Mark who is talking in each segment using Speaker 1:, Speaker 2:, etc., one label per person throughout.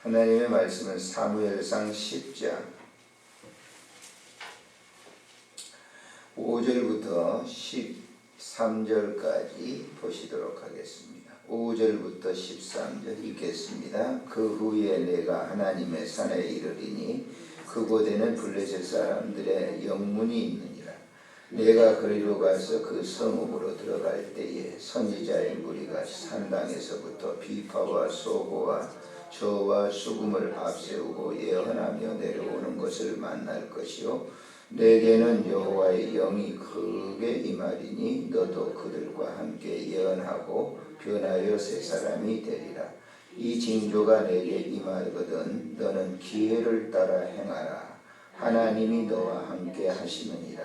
Speaker 1: 하나님의 말씀은 사무엘상 10장 5절부터 13절까지 보시도록 하겠습니다. 5절부터 13절 읽겠습니다. 그 후에 내가 하나님의 산에 이르리니 그곳에는 블레셋 사람들의 영문이 있느니라. 내가 그리로 가서 그 성읍으로 들어갈 때에 선지자의 무리가 산당에서부터 비파와 소고와 저와 수금을 앞세우고 예언하며 내려오는 것을 만날 것이요 내게는 여호와의 영이 크게 임하리니 너도 그들과 함께 예언하고 변하여 새 사람이 되리라. 이 징조가 내게 임하거든 너는 기회를 따라 행하라. 하나님이 너와 함께 하시느니라.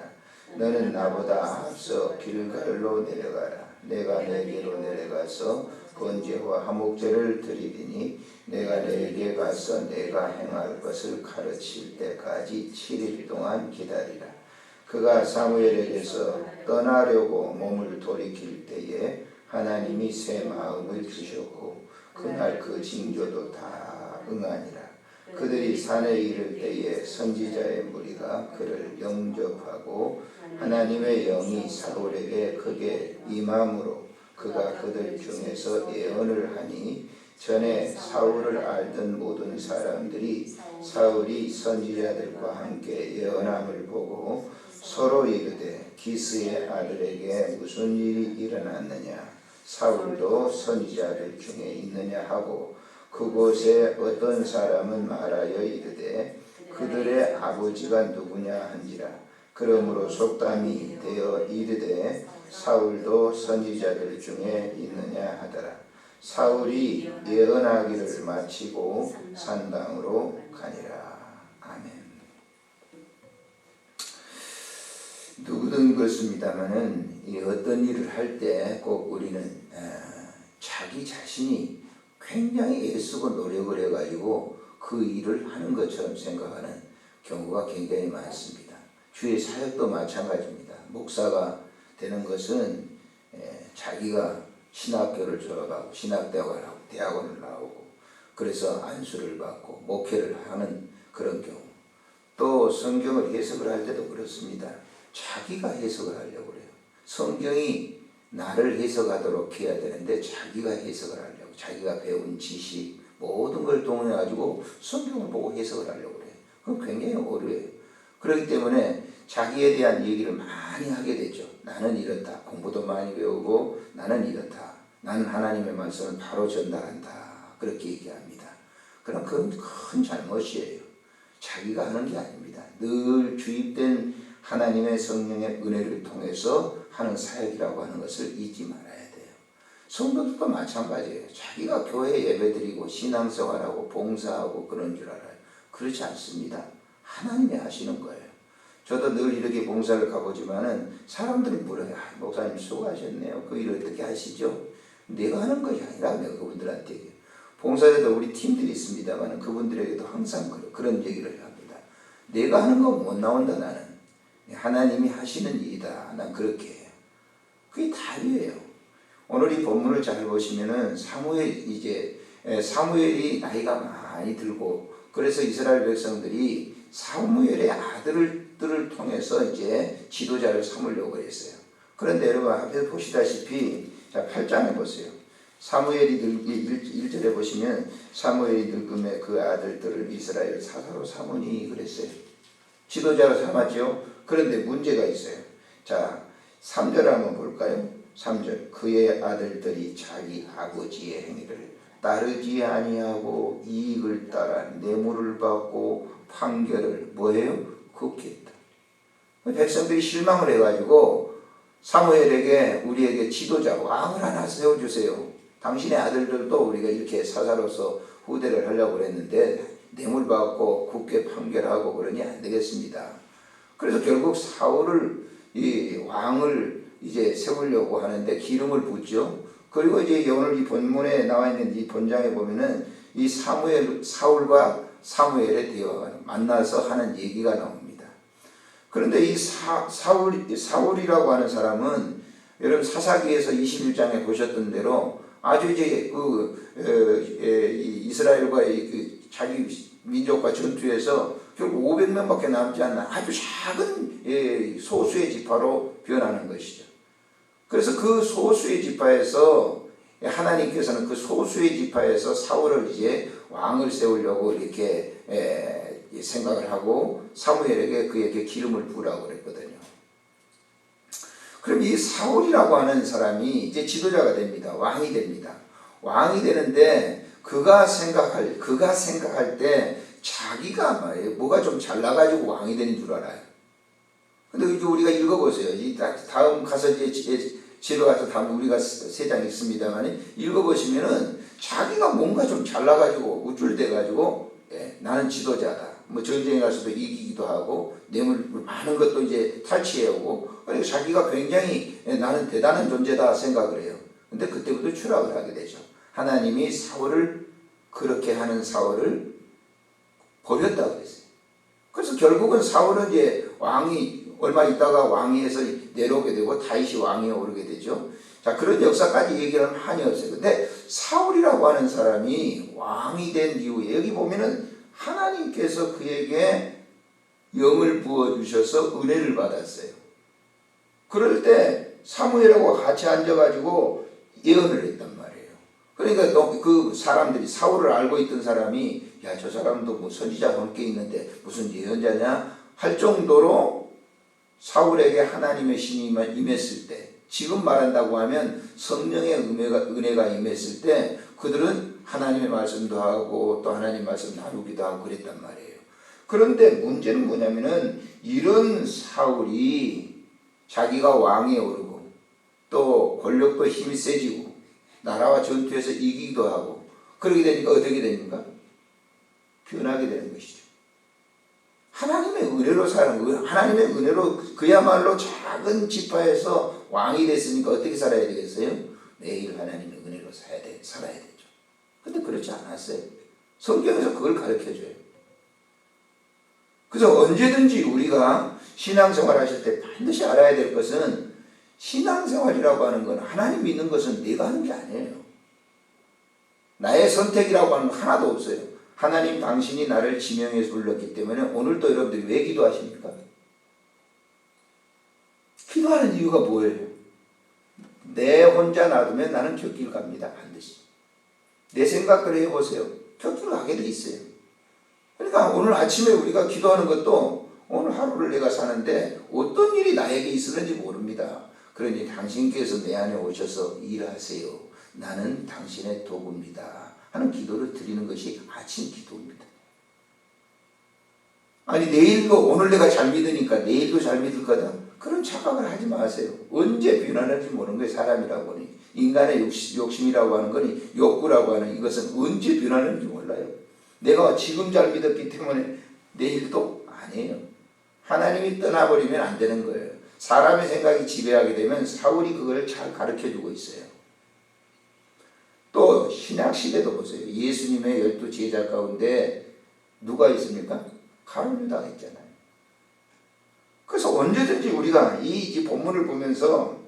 Speaker 1: 너는 나보다 앞서 길갈로 내려가라. 내가 내게로 내려가서 번제와 화목제를 드리리니 내가 내게 가서 내가 행할 것을 가르칠 때까지 7일 동안 기다리라. 그가 사무엘에게서 떠나려고 몸을 돌이킬 때에 하나님이 새 마음을 주셨고 그날 그 징조도 다 응하니라. 그들이 산에 이를 때에 선지자의 무리가 그를 영접하고 하나님의 영이 사울에게 크게 임함으로 그가 그들 중에서 예언을 하니 전에 사울을 알던 모든 사람들이 사울이 선지자들과 함께 예언함을 보고 서로 이르되 기스의 아들에게 무슨 일이 일어났느냐 사울도 선지자들 중에 있느냐 하고 그곳에 어떤 사람은 말하여 이르되 그들의 아버지가 누구냐 한지라. 그러므로 속담이 되어 이르되 사울도 선지자들 중에 있느냐 하더라. 사울이 예언하기를 마치고 산당으로 가니라. 아멘. 누구든 그렇습니다마는 어떤 일을 할 때 꼭 우리는 자기 자신이 굉장히 애쓰고 노력을 해가지고 그 일을 하는 것처럼 생각하는 경우가 굉장히 많습니다. 주의 사역도 마찬가지입니다. 목사가 되는 것은 자기가 신학교를 졸업하고 신학대학을 하고 대학원을 나오고 그래서 안수를 받고 목회를 하는 그런 경우, 또 성경을 해석을 할 때도 그렇습니다. 자기가 해석을 하려고 그래요. 성경이 나를 해석하도록 해야 되는데 자기가 해석을 하려고, 자기가 배운 지식 모든 걸 동원해가지고 성경을 보고 해석을 하려고 그래요. 그건 굉장히 어려워요. 그렇기 때문에 자기에 대한 얘기를 많이 하게 되죠. 나는 이렇다. 공부도 많이 배우고 나는 이렇다. 나는 하나님의 말씀을 바로 전달한다. 그렇게 얘기합니다. 그럼 그건 큰 잘못이에요. 자기가 하는 게 아닙니다. 늘 주입된 하나님의 성령의 은혜를 통해서 하는 사역이라고 하는 것을 잊지 말아야 돼요. 성도들도 마찬가지예요. 자기가 교회 예배드리고 신앙생활하고 봉사하고 그런 줄 알아요. 그렇지 않습니다. 하나님이 하시는 거예요. 저도 늘 이렇게 봉사를 가보지만은 사람들이 물어요. 목사님 수고하셨네요. 그 일을 어떻게 하시죠? 내가 하는 것이 아니라 내가 그분들한테 봉사에도 우리 팀들이 있습니다만 그분들에게도 항상 그런 얘기를 합니다. 내가 하는 거 못 나온다. 나는 하나님이 하시는 일이다. 난 그렇게 해요. 그게 답이에요. 오늘 이 본문을 잘 보시면은 사무엘이 나이가 많이 들고 그래서 이스라엘 백성들이 사무엘의 아들들을 통해서 이제 지도자를 삼으려고 했어요. 그런데 여러분 앞에 보시다시피 자 8장에 보세요. 사무엘이 1절에 보시면 사무엘이 늙음에 그 아들들을 이스라엘 사사로 삼으니 그랬어요. 지도자로 삼았죠. 그런데 문제가 있어요. 자 3절 한번 볼까요? 3절 그의 아들들이 자기 아버지의 행위를 따르지 아니하고 이익을 따라 뇌물을 받고 판결을 뭐해요? 굽게 했다. 백성들이 실망을 해가지고 사무엘에게 우리에게 지도자 왕을 하나 세워주세요. 당신의 아들들도 우리가 이렇게 사사로서 후대를 하려고 했는데 뇌물 받고 굽게 판결하고 그러니 안 되겠습니다. 그래서 결국 사울을 이 왕을 이제 세우려고 하는데 기름을 붓죠. 그리고 이제 오늘 이 본문에 나와 있는 이 본장에 보면은 이 사울과 사무엘의 대화가 만나서 하는 얘기가 나옵니다. 그런데 이 사울이라고 하는 사람은 여러분 사사기에서 21장에 보셨던 대로 아주 이제 이스라엘과의 민족과 전투에서 결국 500명밖에 남지 않는 아주 작은 소수의 지파로 변하는 것이죠. 그래서 그 소수의 지파에서 하나님께서는 그 소수의 지파에서 사울을 이제 왕을 세우려고 이렇게 생각을 하고 사무엘에게 그에게 기름을 부으라고 그랬거든요. 그럼 이 사울이라고 하는 사람이 이제 지도자가 됩니다. 왕이 됩니다. 왕이 되는데 그가 생각할 때 자기가 뭐가 좀 잘나가지고 왕이 되는 줄 알아요. 근데 이제 우리가 읽어보세요. 다음 가서 이제 집에 가서 다음 우리가 3장 있습니다만 읽어보시면은 자기가 뭔가 좀 잘나가지고 우쭐대가지고 나는 지도자다. 뭐 전쟁에 가서도 이기기도 하고 뇌물 많은 것도 이제 탈취해오고 그러니까 자기가 굉장히 나는 대단한 존재다 생각을 해요. 근데 그때부터 추락을 하게 되죠. 하나님이 사울을 그렇게 하는 사울을 버렸다 그랬어요. 그래서 결국은 사울은 이제 왕이 얼마 있다가 왕위에서 내려오게 되고 다윗이 왕위에 오르게 되죠. 자, 그런 역사까지 얘기하면 한이 없어요. 근데 사울이라고 하는 사람이 왕이 된 이후에 여기 보면은 하나님께서 그에게 영을 부어주셔서 은혜를 받았어요. 그럴 때 사무엘하고 같이 앉아가지고 예언을 했단 말이에요. 그러니까 그 사람들이 사울을 알고 있던 사람이 야, 저 사람도 뭐 선지자 함께 있는데 무슨 예언자냐 할 정도로 사울에게 하나님의 신이 임했을 때 지금 말한다고 하면 성령의 은혜가 임했을 때 그들은 하나님의 말씀도 하고 또 하나님 말씀 나누기도 하고 그랬단 말이에요. 그런데 문제는 뭐냐면은 이런 사울이 자기가 왕에 오르고 또 권력도 힘이 세지고 나라와 전투에서 이기기도 하고 그러게 되니까 어떻게 됩니까? 변하게 되는 것이죠. 하나님의 은혜로 사는 거예요. 하나님의 은혜로 그야말로 작은 지파에서 왕이 됐으니까 어떻게 살아야 되겠어요? 매일 하나님의 은혜로 살아야 되죠. 근데 그렇지 않았어요. 성경에서 그걸 가르쳐줘요. 그래서 언제든지 우리가 신앙생활 하실 때 반드시 알아야 될 것은 신앙생활이라고 하는 건 하나님 믿는 것은 내가 하는 게 아니에요. 나의 선택이라고 하는 건 하나도 없어요. 하나님 당신이 나를 지명해서 불렀기 때문에 오늘도 여러분들이 왜 기도하십니까? 기도하는 이유가 뭐예요? 내 혼자 놔두면 나는 곁길 갑니다. 반드시. 내 생각대로 해보세요. 곁길 가게 돼 있어요. 그러니까 오늘 아침에 우리가 기도하는 것도 오늘 하루를 내가 사는데 어떤 일이 나에게 있었는지 모릅니다. 그러니 당신께서 내 안에 오셔서 일하세요. 나는 당신의 도구입니다. 하는 기도를 드리는 것이 아침 기도입니다. 아니 내일도 오늘 내가 잘 믿으니까 내일도 잘 믿을 거다. 그런 착각을 하지 마세요. 언제 변하는지 모르는 거예요. 사람이라고 하니. 인간의 욕심이라고 하는 거니 욕구라고 하는 이것은 언제 변하는지 몰라요. 내가 지금 잘 믿었기 때문에 내일도 아니에요. 하나님이 떠나버리면 안 되는 거예요. 사람의 생각이 지배하게 되면 사울이 그걸 잘 가르쳐주고 있어요. 또 신약시대도 보세요. 예수님의 12 제자 가운데 누가 있습니까? 가룟 유다가 있잖아요. 그래서 언제든지 우리가 이 본문을 보면서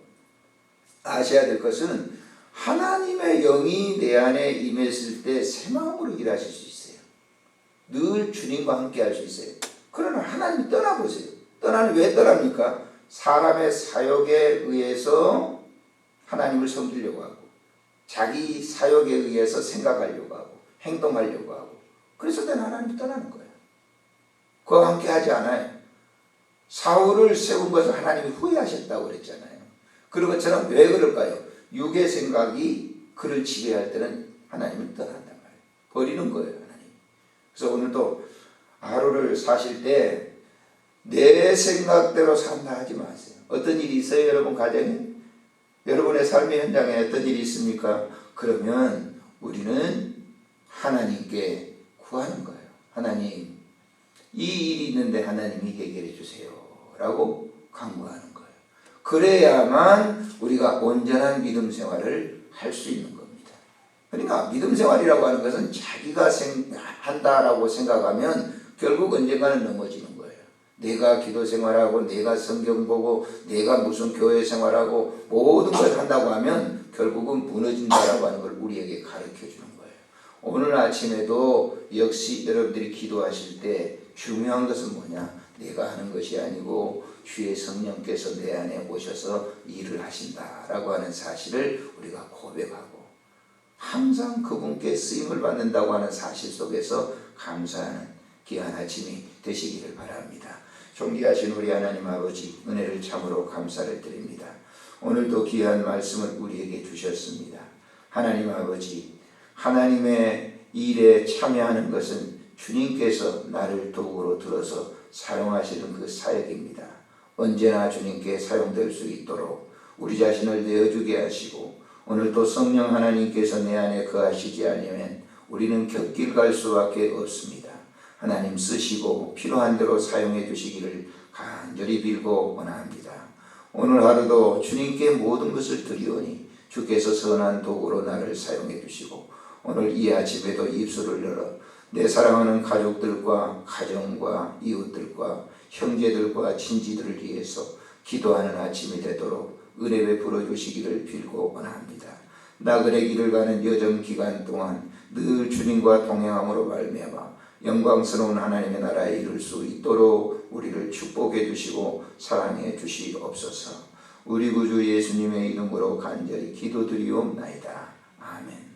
Speaker 1: 아셔야 될 것은 하나님의 영이 내 안에 임했을 때 새 마음으로 일하실 수 있어요. 늘 주님과 함께 할 수 있어요. 그러나 하나님이 떠나보세요. 왜 떠납니까? 사람의 사역에 의해서 하나님을 섬기려고 하고 자기 사역에 의해서 생각하려고 하고 행동하려고 하고 그래서 then 하나님이 떠나는 거예요. 그와 함께 하지 않아요. 사울을 세운 것을 하나님이 후회하셨다고 그랬잖아요. 그런 것처럼 왜 그럴까요? 육의 생각이 그를 지배할 때는 하나님은 떠난단 말이에요. 버리는 거예요. 하나님. 그래서 오늘도 하루를 사실 때 내 생각대로 산다 하지 마세요. 어떤 일이 있어요? 여러분 가정에? 여러분의 삶의 현장에 어떤 일이 있습니까? 그러면 우리는 하나님께 구하는 거예요. 하나님, 이 일이 있는데 하나님이 해결해 주세요. 라고 간구하는 거예요. 그래야만 우리가 온전한 믿음 생활을 할 수 있는 겁니다. 그러니까 믿음 생활이라고 하는 것은 자기가 한다라고 생각하면 결국 언젠가는 넘어지는 거예요. 내가 기도 생활하고 내가 성경 보고 내가 무슨 교회 생활하고 모든 걸 한다고 하면 결국은 무너진다라고 하는 걸 우리에게 가르쳐 주는 거예요. 오늘 아침에도 역시 여러분들이 기도하실 때 중요한 것은 뭐냐? 내가 하는 것이 아니고 주의 성령께서 내 안에 오셔서 일을 하신다라고 하는 사실을 우리가 고백하고 항상 그분께 쓰임을 받는다고 하는 사실 속에서 감사하는 귀한 아침이 되시기를 바랍니다. 존귀하신 우리 하나님 아버지, 은혜를 참으로 감사를 드립니다. 오늘도 귀한 말씀을 우리에게 주셨습니다. 하나님 아버지, 하나님의 일에 참여하는 것은 주님께서 나를 도구로 들어서 사용하시는 그 사역입니다. 언제나 주님께 사용될 수 있도록 우리 자신을 내어주게 하시고, 오늘도 성령 하나님께서 내 안에 거하시지 않으면 우리는 곁길 갈 수밖에 없습니다. 하나님 쓰시고 필요한 대로 사용해 주시기를 간절히 빌고 원합니다. 오늘 하루도 주님께 모든 것을 드리오니 주께서 선한 도구로 나를 사용해 주시고, 오늘 이 아침에도 입술을 열어 내 사랑하는 가족들과 가정과 이웃들과 형제들과 친지들을 위해서 기도하는 아침이 되도록 은혜 베풀어 주시기를 빌고 원합니다. 나그네 길을 가는 여정 기간 동안 늘 주님과 동행함으로 말미암아 영광스러운 하나님의 나라에 이룰 수 있도록 우리를 축복해 주시고 사랑해 주시옵소서. 우리 구주 예수님의 이름으로 간절히 기도드리옵나이다. 아멘.